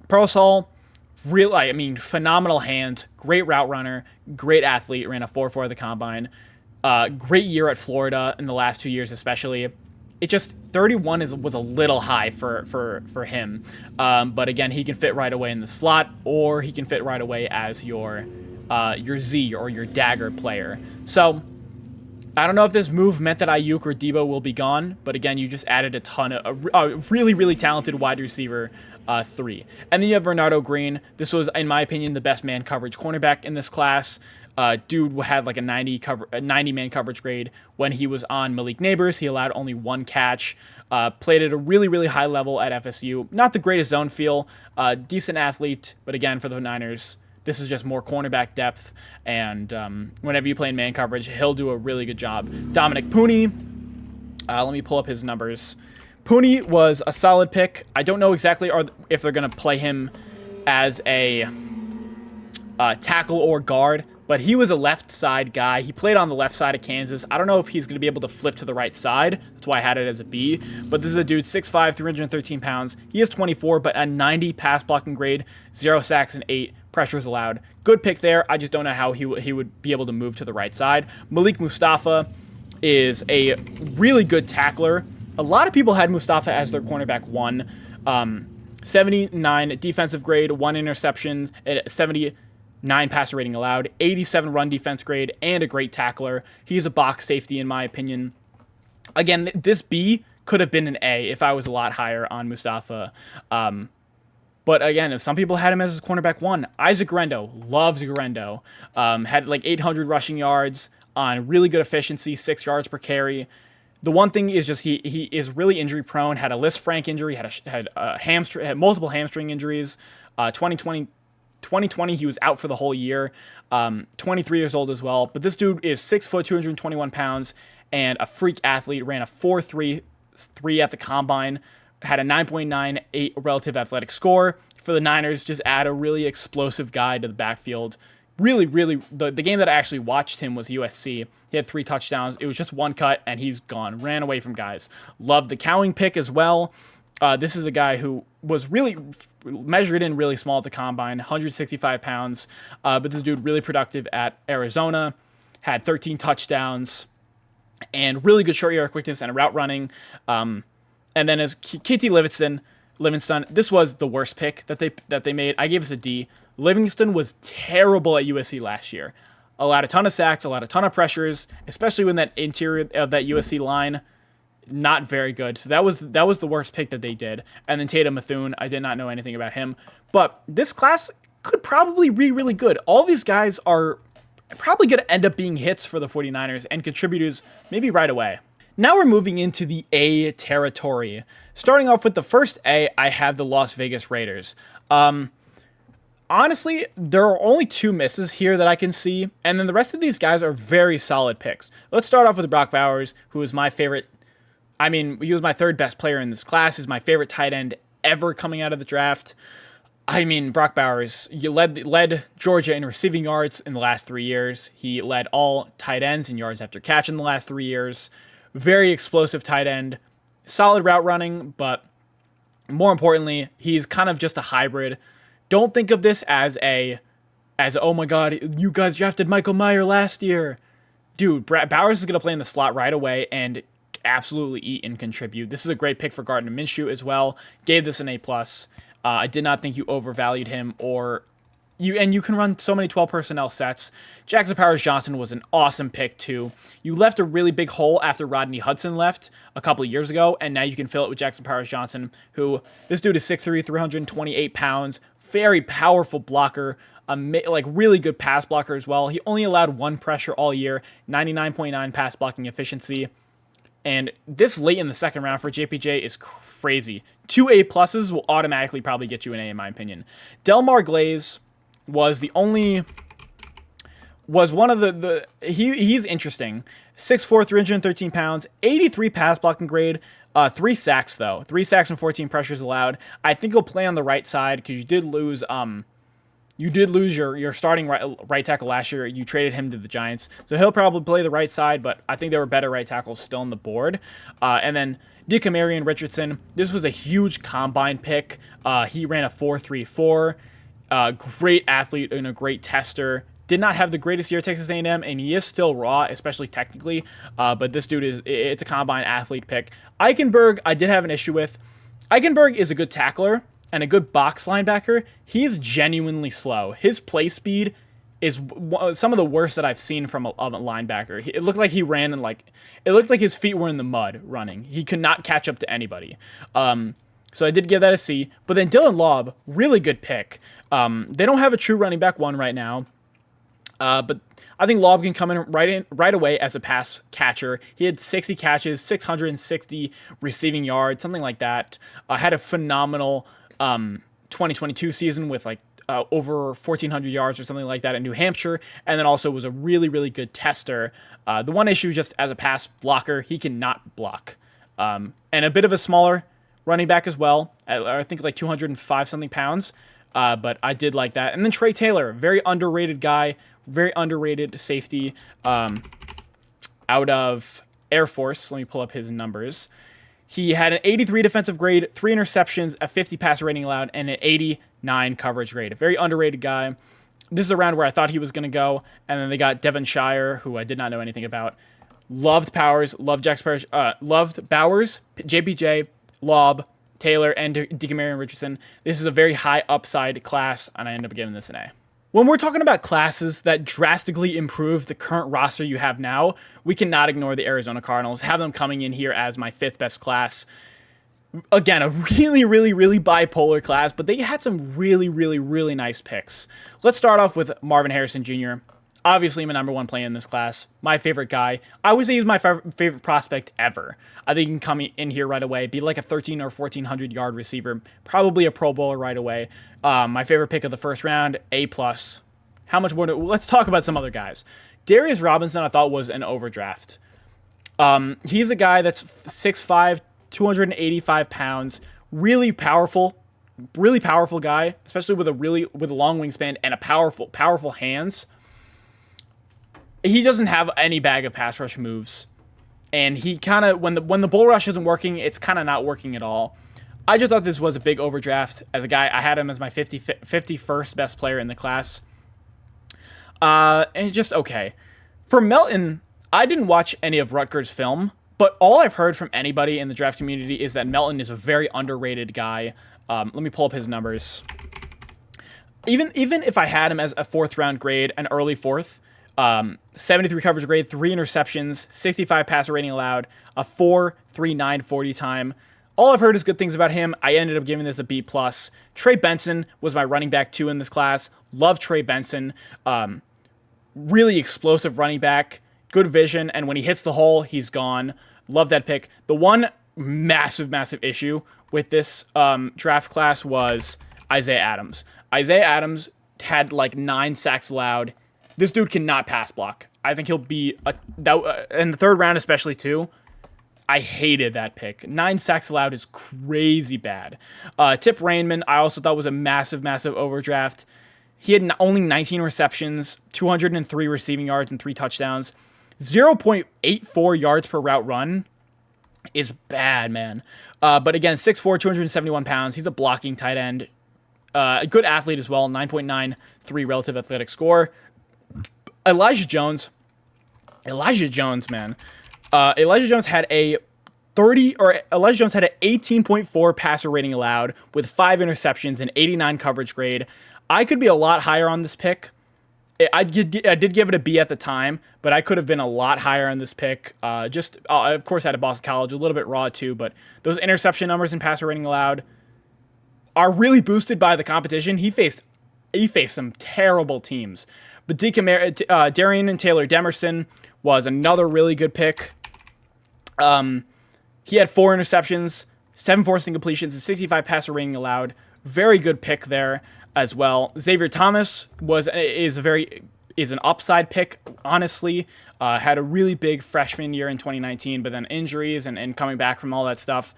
Parasol, phenomenal hand, great route runner, great athlete, ran a 4.4 at the combine. Great year at Florida in the last 2 years, especially. It just 31 was a little high for him. But again, he can fit right away in the slot, or he can fit right away as your Z or your dagger player. So I don't know if this move meant that Ayuk or Debo will be gone, but again, you just added a ton of a really, really talented wide receiver 3. And then you have Bernardo Green. This was, in my opinion, the best man coverage cornerback in this class. Dude had like a 90 man coverage grade when he was on Malik Neighbors. He allowed only 1 catch. Played at a really, really high level at FSU. Not the greatest zone feel. Decent athlete, but again, for the Niners, this is just more cornerback depth. And whenever you play in man coverage, he'll do a really good job. Dominic Pooney. Let me pull up his numbers. Pooney was a solid pick. I don't know exactly if they're going to play him as a tackle or guard, but he was a left side guy. He played on the left side of Kansas. I don't know if he's going to be able to flip to the right side. That's why I had it as a B. But this is a dude, 6'5", 313 pounds. He is 24, but a 90 pass blocking grade, 0 sacks and 8 pressures allowed. Good pick there. I just don't know how he would be able to move to the right side. Malik Mustafa is a really good tackler. A lot of people had Mustafa as their cornerback 1. 79 defensive grade, 1 interception, 79 passer rating allowed, 87 run defense grade, and a great tackler. He's a box safety in my opinion. Again, this B could have been an A if I was a lot higher on Mustafa. But again, if some people had him as his cornerback 1, Isaac Guerendo, loved Guerendo. Had like 800 rushing yards on really good efficiency, 6 yards per carry. The one thing is just he is really injury prone. Had a Liz Frank injury. Had multiple hamstring injuries. 2020 he was out for the whole year. 23 years old as well. But this dude is 6 foot, 221 pounds, and a freak athlete. Ran a 4.33 at the combine. Had a 9.98 relative athletic score. For the Niners, just add a really explosive guy to the backfield. Really, the game that I actually watched him was USC. He had 3 touchdowns. It was just 1 cut, and he's gone. Ran away from guys. Loved the Cowing pick as well. This is a guy who was really measured in really small at the combine, 165 pounds. But this dude really productive at Arizona. Had 13 touchdowns. and really good short yard quickness and route running. And then as KT Livingston, this was the worst pick that they made. I gave this a D. Livingston was terrible at USC last year. Allowed a ton of sacks, allowed a ton of pressures, especially when that interior of that USC line, not very good. So that was the worst pick that they did. And then Tatum Bethune, I did not know anything about him. But this class could probably be really good. All these guys are probably going to end up being hits for the 49ers and contributors maybe right away. Now we're moving into the A territory. Starting off with the first A, I have the Las Vegas Raiders. Honestly, there are only 2 misses here that I can see, and then the rest of these guys are very solid picks. Let's start off with Brock Bowers, who is my favorite. I mean, he was my 3rd best player in this class. He's my favorite tight end ever coming out of the draft. I mean, Brock Bowers, you led Georgia in receiving yards in the last 3 years. He led all tight ends in yards after catch in the last 3 years. Very explosive tight end, solid route running, but more importantly, he's kind of just a hybrid. Don't think of this as oh my god, you guys drafted Michael Mayer last year. Dude, Bowers is going to play in the slot right away and absolutely eat and contribute. This is a great pick for Gardner Minshew as well. Gave this an A+. I did not think you overvalued him you can run so many 12 personnel sets. Jackson Powers-Johnson was an awesome pick too. You left a really big hole after Rodney Hudson left a couple of years ago, and now you can fill it with Jackson Powers-Johnson, who, this dude is 6'3", 328 pounds, very powerful blocker, really good pass blocker as well. He only allowed 1 pressure all year, 99.9 pass blocking efficiency, and this late in the second round for JPJ is crazy. 2 A+ will automatically probably get you an A in my opinion. Delmar Glaze was one of he's interesting. 6'4", 313 pounds, 83 pass blocking grade, 3 sacks though. 3 sacks and 14 pressures allowed. I think he'll play on the right side because you did lose your starting right tackle last year. You traded him to the Giants. So he'll probably play the right side, but I think there were better right tackles still on the board. And then DeCamarion Richardson, this was a huge combine pick. He ran a 4.34. Great athlete and a great tester. Did not have the greatest year at Texas A&M, and he is still raw, especially technically. But this dude it's a combine athlete pick. Eichenberg, I did have an issue with. Eichenberg is a good tackler and a good box linebacker. He's genuinely slow. His play speed is some of the worst that I've seen from a linebacker. It looked like he ran it looked like his feet were in the mud running. He could not catch up to anybody. So I did give that a C. But then Dylan Laub, really good pick. They don't have a true running back 1 right now. But I think Laub can come in right away as a pass catcher. He had 60 catches, 660 receiving yards, something like that. Had a phenomenal 2022 season with over 1,400 yards or something like that in New Hampshire, and then also was a really, really good tester. The one issue just as a pass blocker, he cannot block. And a bit of a smaller running back as well. I think 205 something pounds. But I did like that. And then Trey Taylor, very underrated guy, very underrated safety out of Air Force. Let me pull up his numbers. He had an 83 defensive grade, 3 interceptions, a 50 passer rating allowed, and an 89 coverage grade. A very underrated guy. This is a round where I thought he was going to go, and then they got Devon Shire, who I did not know anything about. Loved Powers, loved loved Bowers, JPJ, Laub, Taylor, and DeCamarion Richardson. This is a very high upside class, and I end up giving this an A. When we're talking about classes that drastically improve the current roster you have now, we cannot ignore the Arizona Cardinals. Have them coming in here as my 5th best class. Again, a really, really, really bipolar class, but they had some really, really, really nice picks. Let's start off with Marvin Harrison Jr. Obviously, my number 1 player in this class. My favorite guy. I would say he's my favorite prospect ever. I think he can come in here right away, be like a 1,300 or 1,400 yard receiver, probably a Pro Bowler right away. My favorite pick of the first round, A+. How much more? Let's talk about some other guys. Darius Robinson, I thought, was an overdraft. He's a guy that's 6'5", 285 pounds, really powerful guy, especially with a long wingspan and a powerful hands. He doesn't have any bag of pass rush moves, and he kind of when the bull rush isn't working, it's kind of not working at all. I just thought this was a big overdraft. As a guy, I had him as my 51st best player in the class. And it's just okay. For Melton, I didn't watch any of Rutgers' film, but all I've heard from anybody in the draft community is that Melton is a very underrated guy. Let me pull up his numbers. Even if I had him as a 4th round grade, an early 4th, 73 coverage grade, 3 interceptions, 65 passer rating allowed, a 4.39 40 time. All I've heard is good things about him. I ended up giving this a B+. Trey Benson was my running back 2 in this class. Love Trey Benson. Really explosive running back, good vision, and when he hits the hole, he's gone. Love that pick. The one massive issue with this draft class was Isaiah Adams. Isaiah Adams had like 9 sacks allowed. This dude cannot pass block. I think he'll be in the 3rd round, especially too. I hated that pick. 9 sacks allowed is crazy bad. Tip Rainman, I also thought was a massive overdraft. He had only 19 receptions, 203 receiving yards, and 3 touchdowns. 0.84 yards per route run is bad, man. But again, 6'4", 271 pounds. He's a blocking tight end. A good athlete as well, 9.93 relative athletic score. Elijah Jones, man. Elijah Jones had an 18.4 passer rating allowed with 5 interceptions and 89 coverage grade. I could be a lot higher on this pick. I did give it a B at the time, but I could have been a lot higher on this pick. Of course, out of Boston College, a little bit raw too, but those interception numbers and passer rating allowed are really boosted by the competition. He faced some terrible teams. But Darian and Taylor Demerson was another really good pick. He had 4 interceptions, 7 forced incompletions, and 65 passer rating allowed. Very good pick there as well. Xavier Thomas is an upside pick, honestly. Had a really big freshman year in 2019, but then injuries and coming back from all that stuff,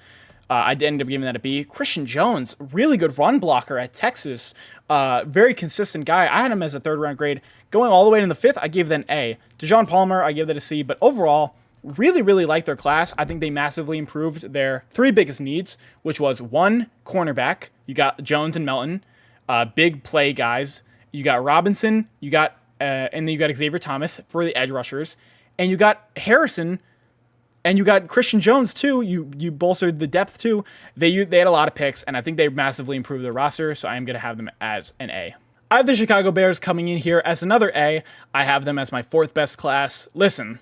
I ended up giving that a B. Christian Jones, really good run blocker at Texas. Very consistent guy. I had him as a 3rd round grade. Going all the way to the 5th, I gave that an A. DeJon Palmer, I gave that a C. But overall, really like their class. I think they massively improved their 3 biggest needs, which was 1, cornerback. You got Jones and Melton, big play guys. You got Robinson, and then you got Xavier Thomas for the edge rushers, and you got Harrison, and you got Christian Jones too. You bolstered the depth too. They had a lot of picks, and I think they massively improved their roster, so I am going to have them as an A. I have the Chicago Bears coming in here as another A. I have them as my 4th best class. Listen,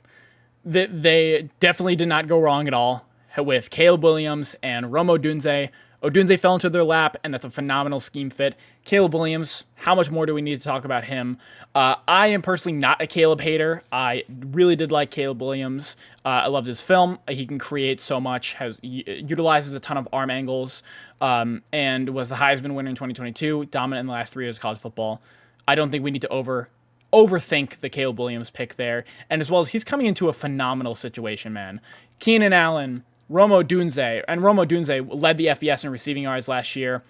they definitely did not go wrong at all with Caleb Williams and Rome Odunze. Odunze fell into their lap, and that's a phenomenal scheme fit. Caleb Williams, how much more do we need to talk about him? I am personally not a Caleb hater. I really did like Caleb Williams. I loved his film. He can create so much, utilizes a ton of arm angles, and was the Heisman winner in 2022, dominant in the last 3 years of college football. I don't think we need to overthink the Caleb Williams pick there, and as well as he's coming into a phenomenal situation, man. Keenan Allen, Rome Odunze led the FBS in receiving yards last year.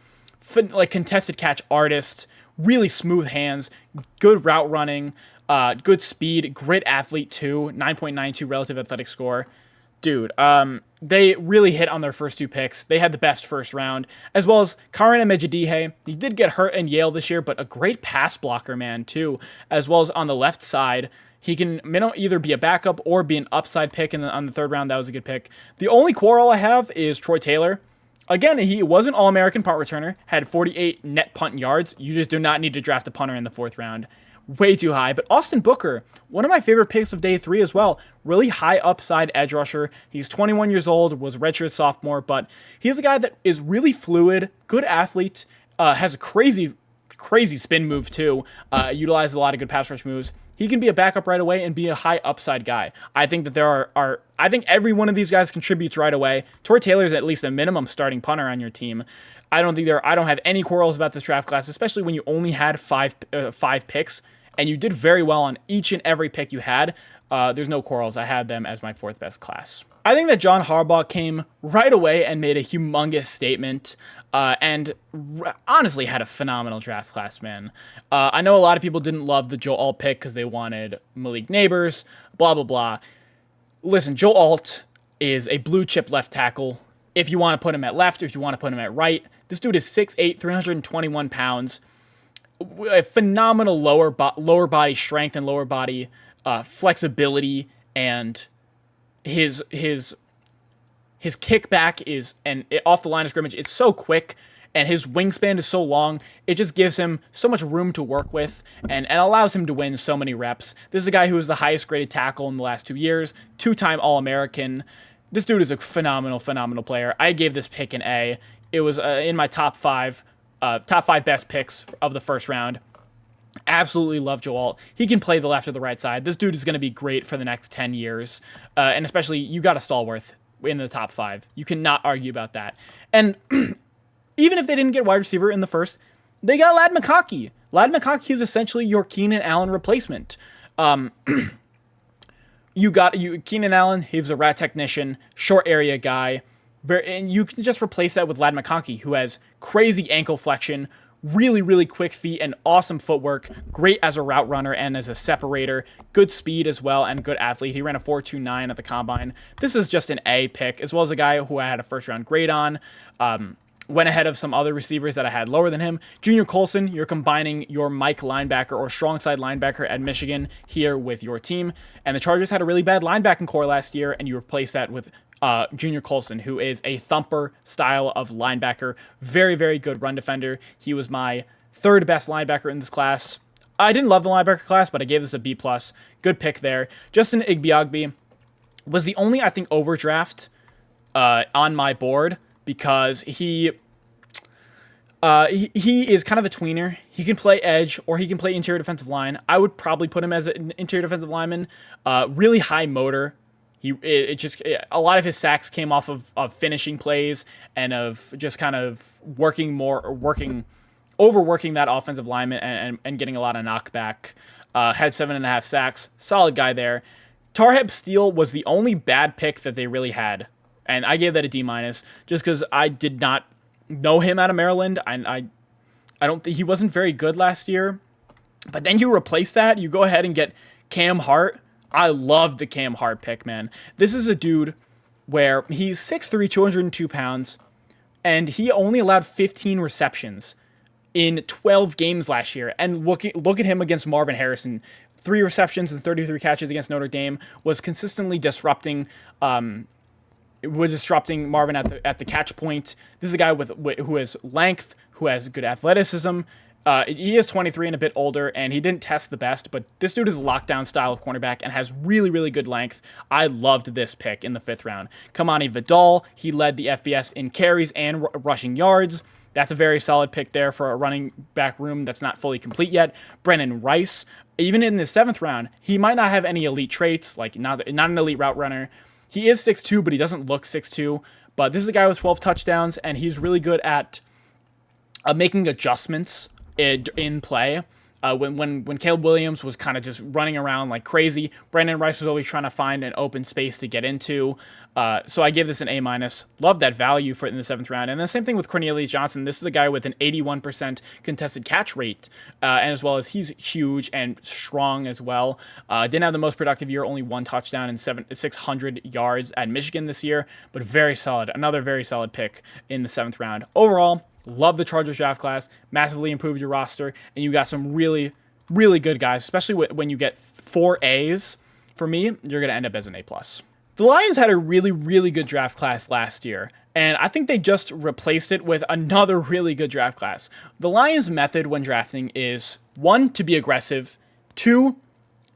Contested catch artist, really smooth hands, good route running, good speed, great athlete too, 9.92 relative athletic score. Dude, they really hit on their first 2 picks. They had the best 1st round, as well as Karan Emejadihe. He did get hurt in Yale this year, but a great pass blocker, man, too, as well as on the left side. He can either be a backup or be an upside pick on the 3rd round. That was a good pick. The only quarrel I have is Troy Taylor. Again, he was an All-American punt returner, had 48 net punt yards. You just do not need to draft a punter in the 4th round. Way too high. But Austin Booker, one of my favorite picks of day 3 as well. Really high upside edge rusher. He's 21 years old, was a redshirt sophomore, but he's a guy that is really fluid, good athlete, has a crazy spin move too, utilizes a lot of good pass rush moves. He can be a backup right away and be a high upside guy. I think that I think every one of these guys contributes right away. Troy Taylor is at least a minimum starting punter on your team. I don't have any quarrels about this draft class, especially when you only had five picks and you did very well on each and every pick you had. There's no quarrels. I had them as my 4th best class. I think that John Harbaugh came right away and made a humongous statement, and honestly had a phenomenal draft class, man. I know a lot of people didn't love the Joe Alt pick because they wanted Malik Neighbors, blah, blah, blah. Listen, Joe Alt is a blue chip left tackle. If you want to put him at left, if you want to put him at right, this dude is 6'8", 321 pounds. A phenomenal lower body strength and lower body flexibility, and his kickback is, and off the line of scrimmage, it's so quick, and his wingspan is so long. It just gives him so much room to work with, and allows him to win so many reps. This is a guy who is the highest graded tackle in the last 2 years, 2-time All-American. This dude is a phenomenal player. I gave this pick an A. It was in my top five best picks of the first round. Absolutely love Joel. He can play the left or the right side. This dude is going to be great for the next 10 years. And especially, you got a Stallworth in the top 5. You cannot argue about that. And even if they didn't get wide receiver in the first, they got Ladd McConkey. Ladd McConkey is essentially your Keenan Allen replacement. Keenan Allen, he was a rat technician, short area guy. And you can just replace that with Ladd McConkey, who has crazy ankle flexion, really quick feet, and awesome footwork, great as a route runner and as a separator, good speed as well, and good athlete. He ran a 4.29 at the combine. This is just an A pick, as well as a guy who I had a first-round grade on. Went ahead of some other receivers that I had lower than him. Junior Colson, you're combining your Mike linebacker or strong side linebacker at Michigan here with your team. And the Chargers had a really bad linebacking core last year, and you replace that with Junior Colson, who is a thumper style of linebacker. Very good run defender. He was my third best linebacker in this class. I didn't love the linebacker class, but I gave this a B+. Good pick there. Justin Igbiogbe was the only, I think, overdraft on my board, because he is kind of a tweener. He can play edge or he can play interior defensive line. I would probably put him as an interior defensive lineman. Really high motor. A lot of his sacks came off of finishing plays and of just kind of overworking that offensive lineman and getting a lot of knockback. Had 7.5 sacks. Solid guy there. Tarheb Steele was the only bad pick that they really had, and I gave that a D-, just because I did not know him out of Maryland. I don't think he wasn't very good last year. But then you replace that, you go ahead and get Cam Hart. I love the Cam Hart pick, man. This is a dude where he's 6'3", 202 pounds, and he only allowed 15 receptions in 12 games last year. And look at him against Marvin Harrison. 3 receptions and 33 catches against Notre Dame, was consistently disrupting Marvin at the catch point. This is a guy who has length, who has good athleticism. He is 23 and a bit older, and he didn't test the best, but this dude is a lockdown style of cornerback and has really good length. I loved this pick in the 5th round. Kamani Vidal, he led the FBS in carries and rushing yards. That's a very solid pick there for a running back room that's not fully complete yet. Brennan Rice, even in the 7th round, he might not have any elite traits, like not an elite route runner. He is 6'2", but he doesn't look 6'2". But this is a guy with 12 touchdowns, and he's really good at making adjustments in play. When Caleb Williams was kind of just running around like crazy, Brandon Rice was always trying to find an open space to get into. So I give this an A-. Love that value for it in the 7th round. And the same thing with Cornelius Johnson. This is a guy with an 81% contested catch rate, and as well as he's huge and strong as well. Didn't have the most productive year, only 1 touchdown and 600 yards at Michigan this year, but very solid. Another very solid pick in the 7th round. Overall, love the Chargers draft class. Massively improved your roster, and you got some really good guys, especially when you get 4 A's. For me, you're going to end up as an A+. The Lions had a really good draft class last year, and I think they just replaced it with another really good draft class. The Lions' method when drafting is, 1, to be aggressive, 2,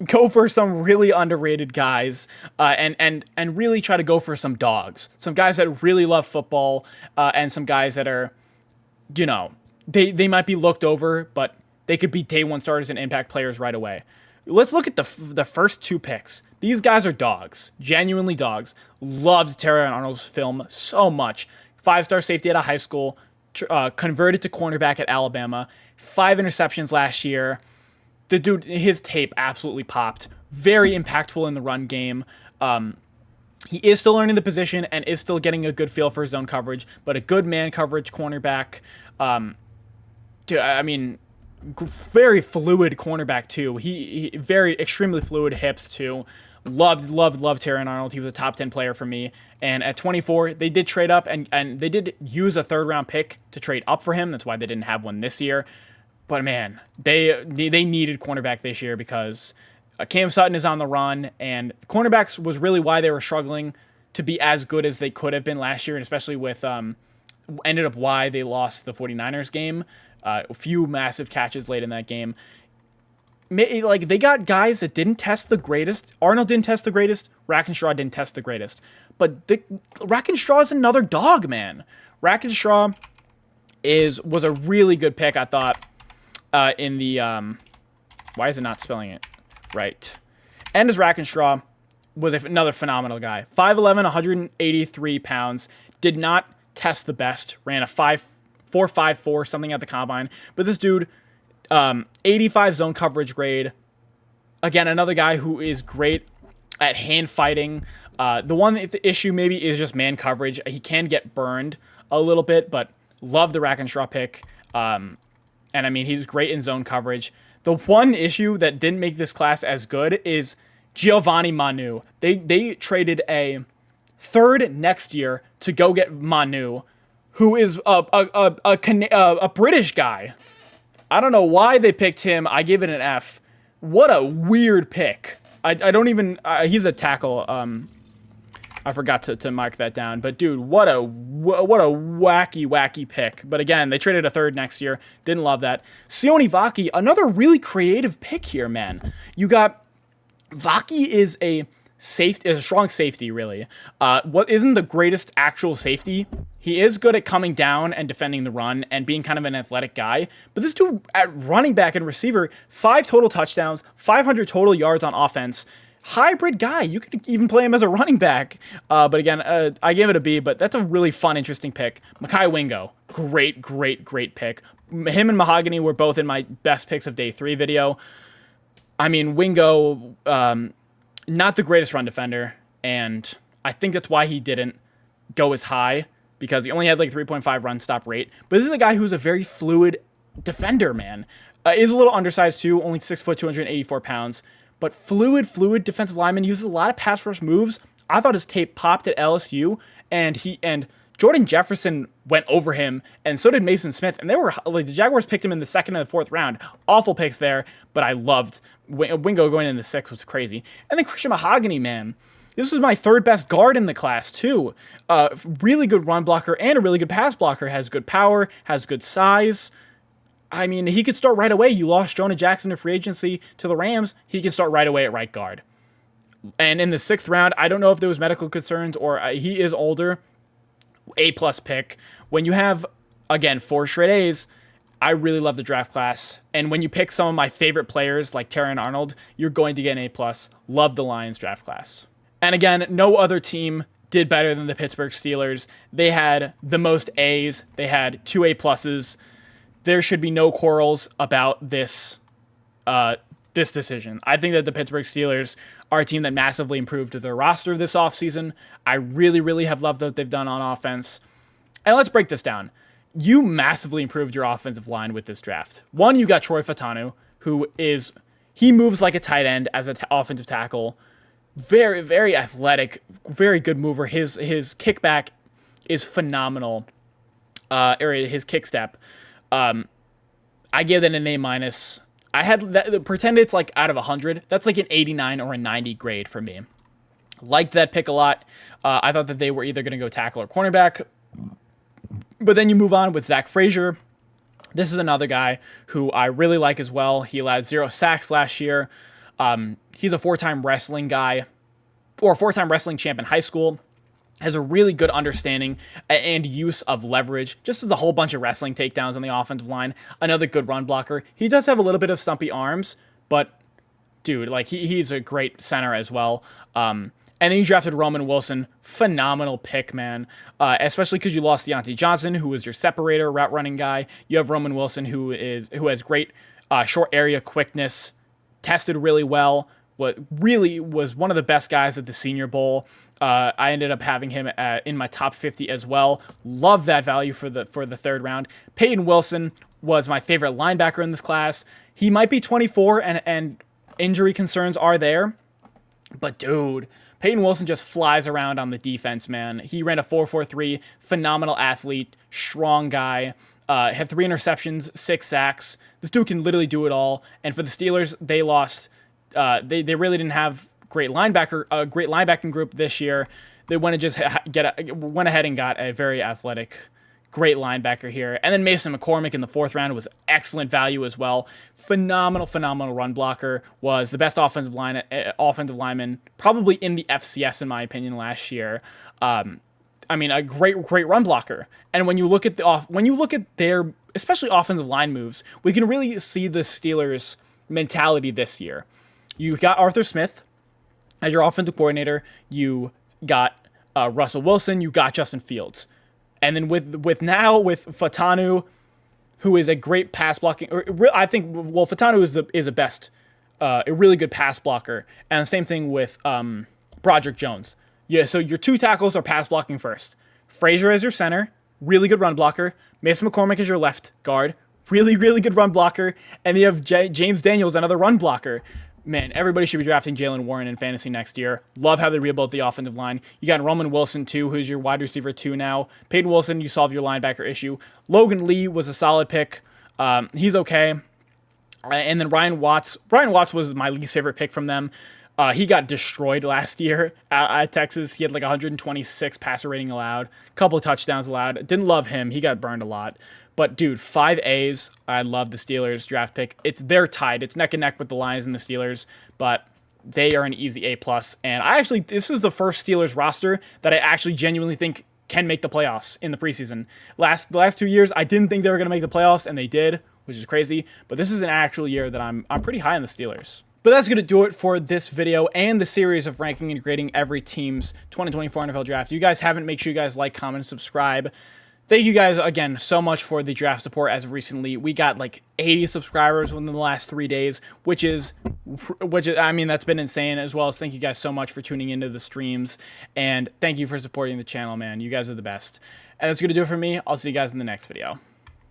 go for some really underrated guys, and really try to go for some dogs. Some guys that really love football, and some guys that are, you know, they might be looked over, but they could be day 1 starters and impact players right away. Let's look at the first 2 picks. These guys are dogs, genuinely dogs. Loved Terry Arnold's film so much. 5-star safety out of high school, converted to cornerback at Alabama, 5 interceptions last year. The dude, his tape absolutely popped. Very impactful in the run game. He is still learning the position and is still getting a good feel for his zone coverage, but a good man coverage cornerback. Very fluid cornerback too. He very extremely fluid hips too. Loved Terran Arnold. He was a top 10 player for me. And at 24, they did trade up and they did use a 3rd round pick to trade up for him. That's why they didn't have one this year. But man, they needed cornerback this year because Cam Sutton is on the run, and the cornerbacks was really why they were struggling to be as good as they could have been last year, and especially with ended up why they lost the 49ers game. A few massive catches late in that game. Like, they got guys that didn't test the greatest. Arnold didn't test the greatest. Rackenshaw didn't test the greatest. But Rackenshaw is another dog, man. Rackenshaw was a really good pick, I thought, in the... why is it not spelling it right? Anders Rackenshaw was another phenomenal guy. 5'11", 183 pounds. Did not test the best. Ran a 4.54 something at the combine. But this dude, 85 zone coverage grade. Again, another guy who is great at hand fighting. The issue maybe is just man coverage. He can get burned a little bit, but love the Rackenshaw pick. And I mean, he's great in zone coverage. The one issue that didn't make this class as good is Giovanni Manu. They traded a third next year to go get Manu, who is a British guy. I don't know why they picked him. I gave it an F. What a weird pick. I don't even... he's a tackle. I forgot to mark that down. But, dude, what a wacky pick. But, again, they traded a third next year. Didn't love that. Sione Vaki, another really creative pick here, man. You got... Vaki is a strong safety, really. What isn't the greatest actual safety? He is good at coming down and defending the run and being kind of an athletic guy. But this dude at running back and receiver, 5 total touchdowns, 500 total yards on offense. Hybrid guy. You could even play him as a running back. But again, I gave it a B, but that's a really fun, interesting pick. Mekhi Wingo. Great pick. Him and Mahogany were both in my best picks of day 3 video. I mean, Wingo, not the greatest run defender, and I think that's why he didn't go as high, because he only had like 3.5 run stop rate. But this is a guy who's a very fluid defender, man. Is a little undersized too, only 6 foot, 284 pounds. But fluid defensive lineman, uses a lot of pass rush moves. I thought his tape popped at LSU, and Jordan Jefferson went over him, and so did Mason Smith. And they were like, the Jaguars picked him in the 2nd and the 4th round. Awful picks there, but I loved Wingo going in the 6th was crazy. And then Christian Mahogany, man. This was my 3rd best guard in the class, too. Really good run blocker and a really good pass blocker. Has good power, has good size. I mean, he could start right away. You lost Jonah Jackson to free agency to the Rams. He can start right away at right guard. And in the 6th round, I don't know if there was medical concerns or he is older. A-plus pick. When you have, again, 4 straight A's, I really love the draft class. And when you pick some of my favorite players like Terrion Arnold, you're going to get an A+. Love the Lions draft class. And again, no other team did better than the Pittsburgh Steelers. They had the most A's. They had 2 A+. There should be no quarrels about this decision. I think that the Pittsburgh Steelers are a team that massively improved their roster this offseason. I really have loved what they've done on offense. And let's break this down. You massively improved your offensive line with this draft. One, you got Troy Fautanu, he moves like a tight end as an offensive tackle. Very athletic, very good mover. His kickback is phenomenal. Or his kick step. I give that an A-. I had that, pretend it's like out of 100. That's like an 89 or a 90 grade for me. Liked that pick a lot. I thought that they were either going to go tackle or cornerback. But then you move on with Zach Frazier. This is another guy who I really like as well. He allowed 0 sacks last year. He's a 4-time wrestling guy, or a 4-time wrestling champ in high school. Has a really good understanding and use of leverage. Just as a whole bunch of wrestling takedowns on the offensive line. Another good run blocker. He does have a little bit of stumpy arms, but dude, like he's a great center as well. And then you drafted Roman Wilson. Phenomenal pick, man. Especially because you lost Deontay Johnson, who was your separator, route running guy. You have Roman Wilson, who has great short area quickness. Tested really well. What really was one of the best guys at the Senior Bowl. I ended up having him in my top 50 as well. Love that value for the 3rd round. Peyton Wilson was my favorite linebacker in this class. He might be 24 and injury concerns are there. But dude, Peyton Wilson just flies around on the defense, man. He ran a 4.43, phenomenal athlete, strong guy. Had 3 interceptions, 6 sacks. This dude can literally do it all. And for the Steelers, they lost They really didn't have great linebacking group this year. They went ahead and got a very athletic, great linebacker here. And then Mason McCormick in the 4th round was excellent value as well. Phenomenal run blocker. Was the best offensive lineman probably in the FCS in my opinion last year. I mean, a great run blocker. And when you look at their especially offensive line moves, we can really see the Steelers' mentality this year. You got Arthur Smith as your offensive coordinator. You got Russell Wilson. You got Justin Fields. And then with Fatanu, who is a great pass blocking, I think Fatanu is a really good pass blocker, and the same thing with Broderick Jones. Yeah, so your 2 tackles are pass blocking first. Frazier as your center, really good run blocker. Mason McCormick as your left guard, really good run blocker, and you have James Daniels, another run blocker. Man, everybody should be drafting Jalen Warren in fantasy next year. Love how they rebuilt the offensive line. You got Roman Wilson, too, who's your wide receiver, 2 now. Peyton Wilson, you solved your linebacker issue. Logan Lee was a solid pick. He's okay. And then Ryan Watts. Ryan Watts was my least favorite pick from them. He got destroyed last year at Texas. He had like 126 passer rating allowed. Couple touchdowns allowed. Didn't love him. He got burned a lot. But, dude, 5 A's. I love the Steelers draft pick. They're tied. It's neck and neck with the Lions and the Steelers, but they are an easy A+. And this is the first Steelers roster that I actually genuinely think can make the playoffs in the preseason. The last 2 years, I didn't think they were going to make the playoffs, and they did, which is crazy. But this is an actual year that I'm pretty high on the Steelers. But that's going to do it for this video and the series of ranking and grading every team's 2024 NFL draft. If you guys haven't, make sure you guys like, comment, and subscribe. Thank you guys again so much for the draft support as of recently. We got like 80 subscribers within the last 3 days, which is, I mean, that's been insane, as well as thank you guys so much for tuning into the streams, and thank you for supporting the channel, man. You guys are the best. And that's going to do it for me. I'll see you guys in the next video.